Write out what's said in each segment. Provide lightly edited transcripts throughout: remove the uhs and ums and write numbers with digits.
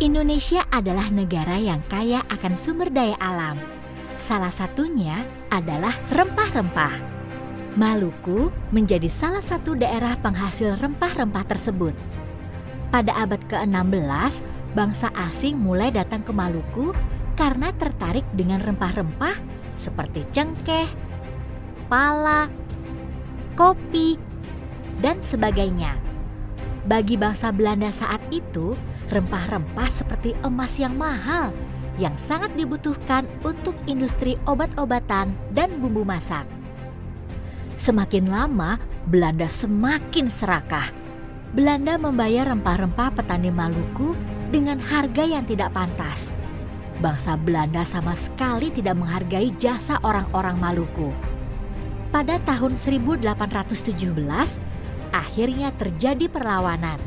Indonesia adalah negara yang kaya akan sumber daya alam. Salah satunya adalah rempah-rempah. Maluku menjadi salah satu daerah penghasil rempah-rempah tersebut. Pada abad ke-16, bangsa asing mulai datang ke Maluku karena tertarik dengan rempah-rempah seperti cengkeh, pala, kopi, dan sebagainya. Bagi bangsa Belanda saat itu, rempah-rempah seperti emas yang mahal yang sangat dibutuhkan untuk industri obat-obatan dan bumbu masak. Semakin lama, Belanda semakin serakah. Belanda membayar rempah-rempah petani Maluku dengan harga yang tidak pantas. Bangsa Belanda sama sekali tidak menghargai jasa orang-orang Maluku. Pada tahun 1817, akhirnya terjadi perlawanan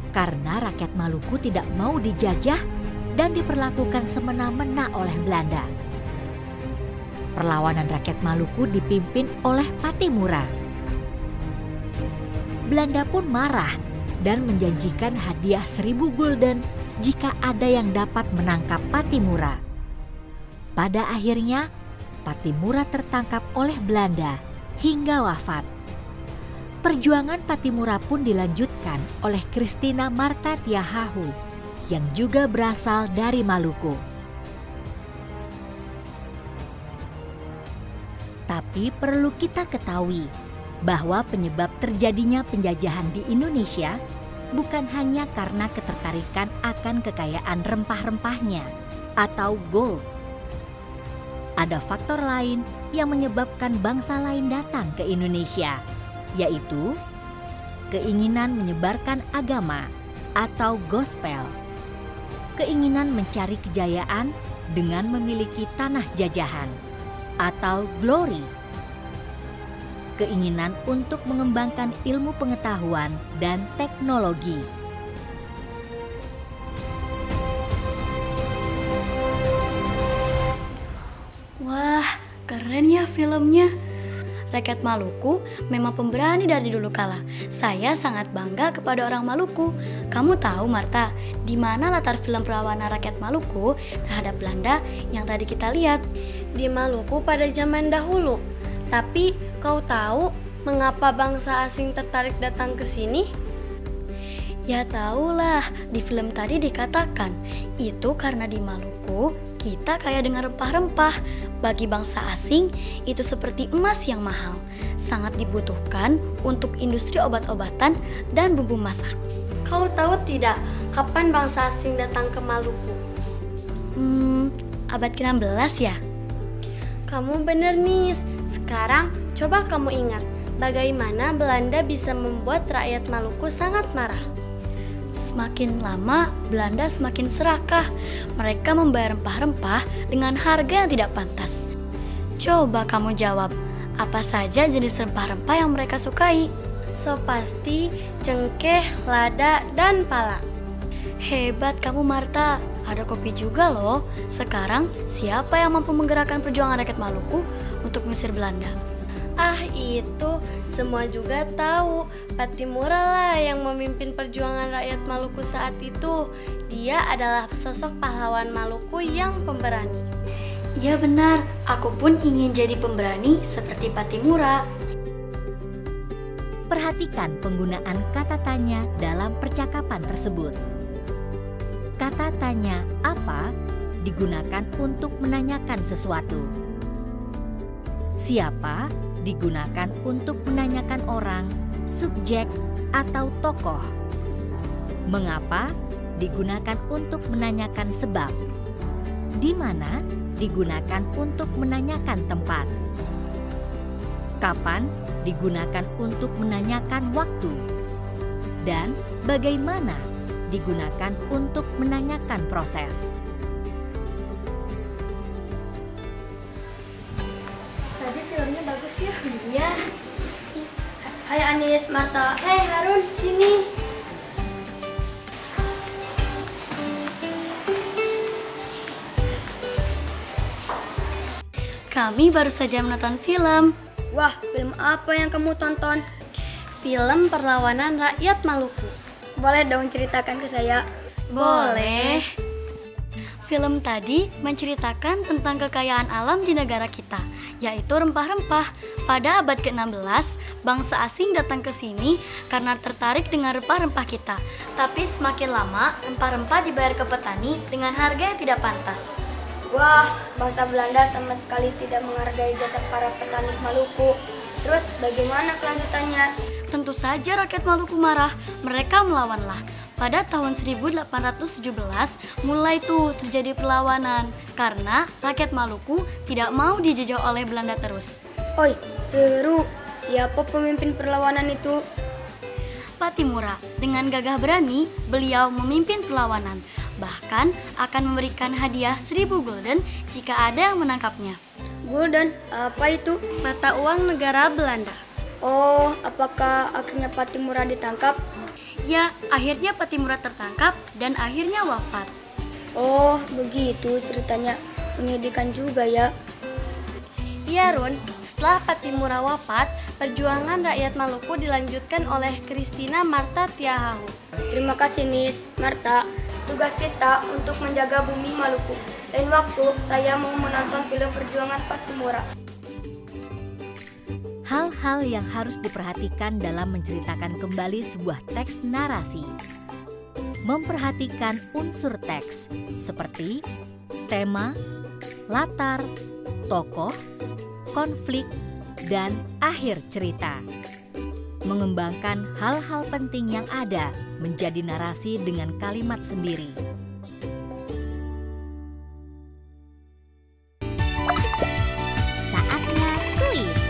karena rakyat Maluku tidak mau dijajah dan diperlakukan semena-mena oleh Belanda. Perlawanan rakyat Maluku dipimpin oleh Pattimura. Belanda pun marah dan menjanjikan hadiah 1.000 gulden jika ada yang dapat menangkap Pattimura. Pada akhirnya, Pattimura tertangkap oleh Belanda hingga wafat. Perjuangan Pattimura pun dilanjutkan oleh Christina Martha Tiahahu yang juga berasal dari Maluku. Tapi perlu kita ketahui bahwa penyebab terjadinya penjajahan di Indonesia bukan hanya karena ketertarikan akan kekayaan rempah-rempahnya atau gold. Ada faktor lain yang menyebabkan bangsa lain datang ke Indonesia, yaitu keinginan menyebarkan agama atau gospel, keinginan mencari kejayaan dengan memiliki tanah jajahan atau glory, keinginan untuk mengembangkan ilmu pengetahuan dan teknologi. Wah, keren ya filmnya. Rakyat Maluku memang pemberani dari dulu kala. Saya sangat bangga kepada orang Maluku. Kamu tahu, Martha, di mana latar film perlawanan rakyat Maluku terhadap Belanda yang tadi kita lihat? Di Maluku pada zaman dahulu. Tapi kau tahu mengapa bangsa asing tertarik datang ke sini? Ya tahulah, di film tadi dikatakan itu karena di Maluku kita kaya dengan rempah-rempah. Bagi bangsa asing itu seperti emas yang mahal, sangat dibutuhkan untuk industri obat-obatan dan bumbu masak. Kau tahu tidak kapan bangsa asing datang ke Maluku? Abad ke-16 ya? Kamu benar, Nis. Sekarang coba kamu ingat bagaimana Belanda bisa membuat rakyat Maluku sangat marah. Semakin lama, Belanda semakin serakah. Mereka membayar rempah-rempah dengan harga yang tidak pantas. Coba kamu jawab, apa saja jenis rempah-rempah yang mereka sukai? So pasti cengkeh, lada, dan pala. Hebat kamu, Martha. Ada kopi juga loh. Sekarang, siapa yang mampu menggerakkan perjuangan rakyat Maluku untuk mengusir Belanda? Ah, itu semua juga tahu. Pattimura lah yang memimpin perjuangan rakyat Maluku saat itu. Dia adalah sosok pahlawan Maluku yang pemberani. Iya benar, aku pun ingin jadi pemberani seperti Pattimura. Perhatikan penggunaan kata tanya dalam percakapan tersebut. Kata tanya apa digunakan untuk menanyakan sesuatu. Siapa digunakan untuk menanyakan orang, subjek, atau tokoh. Mengapa digunakan untuk menanyakan sebab. Di mana digunakan untuk menanyakan tempat. Kapan digunakan untuk menanyakan waktu. Dan bagaimana digunakan untuk menanyakan proses. Tadi filmnya bagus ya? Iya. Hai Anis, Martha. Hei Harun, sini. Kami baru saja menonton film. Wah, film apa yang kamu tonton? Film perlawanan rakyat Maluku. Boleh dong ceritakan ke saya? Boleh. Film tadi menceritakan tentang kekayaan alam di negara kita, yaitu rempah-rempah. Pada abad ke-16, bangsa asing datang ke sini karena tertarik dengan rempah-rempah kita. Tapi semakin lama, rempah-rempah dibayar ke petani dengan harga yang tidak pantas. Wah, bangsa Belanda sama sekali tidak menghargai jasa para petani Maluku. Terus bagaimana kelanjutannya? Tentu saja rakyat Maluku marah, mereka melawanlah. Pada tahun 1817 mulai tuh terjadi perlawanan karena rakyat Maluku tidak mau dijajah oleh Belanda terus. Oi, seru. Siapa pemimpin perlawanan itu? Patimura dengan gagah berani beliau memimpin perlawanan, bahkan akan memberikan hadiah 1000 gulden jika ada yang menangkapnya. Gulden, apa itu? Mata uang negara Belanda. Oh, apakah akhirnya Patimura ditangkap? Ya, akhirnya Patimura tertangkap dan akhirnya wafat. Oh, begitu ceritanya. Menyedihkan juga ya. Iya Run, setelah Patimura wafat, perjuangan rakyat Maluku dilanjutkan oleh Christina Marta Tiahahu. Terima kasih Nis, Marta. Tugas kita untuk menjaga bumi Maluku. Lain waktu saya mau menonton film perjuangan Patimura. Hal-hal yang harus diperhatikan dalam menceritakan kembali sebuah teks narasi. Memperhatikan unsur teks seperti tema, latar, tokoh, konflik, dan akhir cerita. Mengembangkan hal-hal penting yang ada menjadi narasi dengan kalimat sendiri. Saatnya kuis.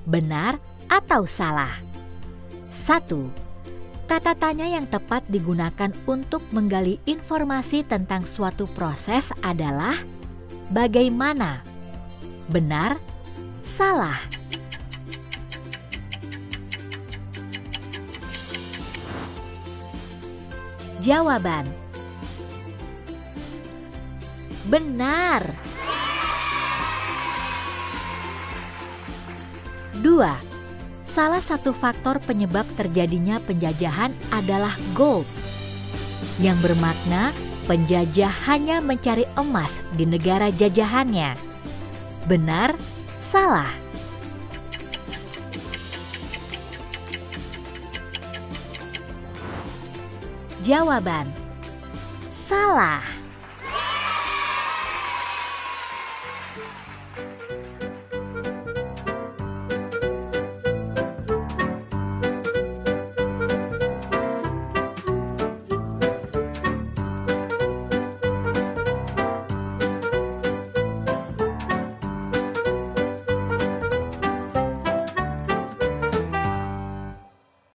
Benar atau salah? 1. Kata tanya yang tepat digunakan untuk menggali informasi tentang suatu proses adalah bagaimana? Benar? Salah? Jawaban: benar. 2. Salah satu faktor penyebab terjadinya penjajahan adalah gold, yang bermakna penjajah hanya mencari emas di negara jajahannya. Benar? Salah? Jawaban: salah.